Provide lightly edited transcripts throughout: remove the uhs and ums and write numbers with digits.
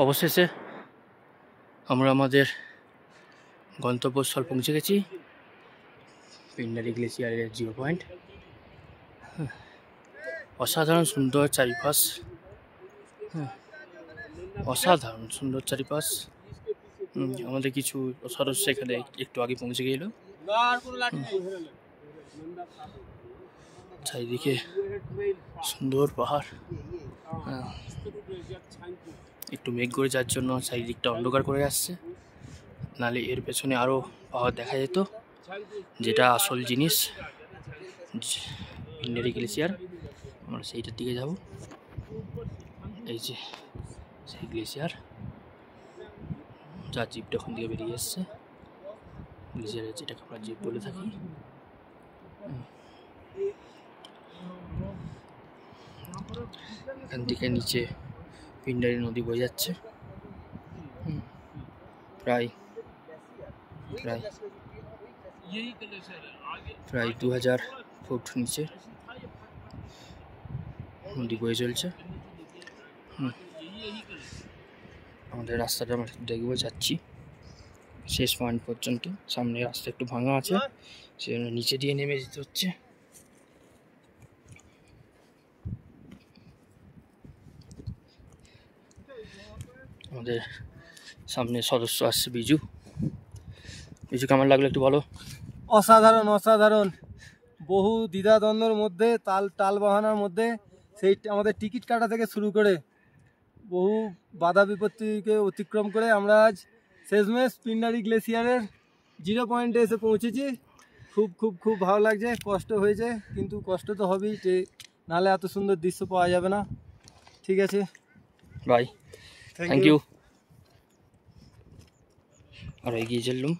অবশেষে আমরা আমাদের গন্তব্যস্থল পৌঁছে গেছি, পিন্ডারি গ্লেসিয়ারের 0 পয়েন্ট। অসাধারণ সুন্দর চারিপাশ, অসাধারণ সুন্দর চারিপাশ। আমাদের কিছু সদস্য এখানে একটু আগে পৌঁছে গেল। চারিদিকে সুন্দর পাহাড়, একটু মেঘ করে যার জন্য চারিদিকটা অন্ধকার করে আসছে, নালে এর পেছনে আরো পাহাড় দেখা যেত, যেটা আসল জিনিস পিন্ডারি গ্লেসিয়ার। আমরা সেইটার দিকে যাব। এই যে সেই গ্লেসিয়ার, যার জিপটা ওখান থেকে বেরিয়ে এসছে, গ্লেসিয়ারের যেটাকে আমরা জিপ বলে থাকি। এখান থেকে নিচে পিন্ডারি নদী বয়ে যাচ্ছে, প্রায় 2000 ফুট নিচে নদী বয়ে চলছে। আমাদের রাস্তাটা আমরা দেখবো, যাচ্ছি শেষ পয়েন্ট পর্যন্ত। সামনে রাস্তা একটু ভাঙা আছে, সেজন্য নিচে দিয়ে নেমে যেতে হচ্ছে। আমাদের সামনে সদস্য আসছে বিজু। বিজু, কেমন লাগলো একটু বলো? অসাধারণ অসাধারণ, বহু দ্বিধাদ্বন্দ্বের মধ্যে, টাল বাহানার মধ্যে, সেই আমাদের টিকিট কাটা থেকে শুরু করে বহু বাধা বিপত্তিকে অতিক্রম করে আমরা আজ শেষমেশ পিন্ডারি গ্লেসিয়ারের 0 পয়েন্টে এসে পৌঁছেছি। খুব খুব খুব ভালো লাগছে। কষ্ট হয়েছে, কিন্তু কষ্ট তো হবেই, নাহলে এত সুন্দর দৃশ্য পাওয়া যাবে না। ঠিক আছে, বাই, থ্যাংক ইউ। আর এগিয়ে চললুম।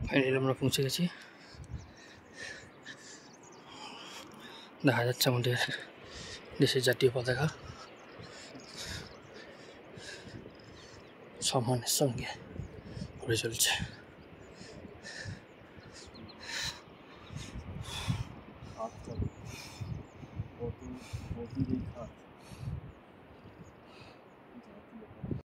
ফাইনালি আমরা পৌঁছে গেছি। দেখা যাচ্ছে আমাদের দেশের জাতীয় পতাকা সম্মানের সঙ্গে উড়ে চলছে। আচ্ছা,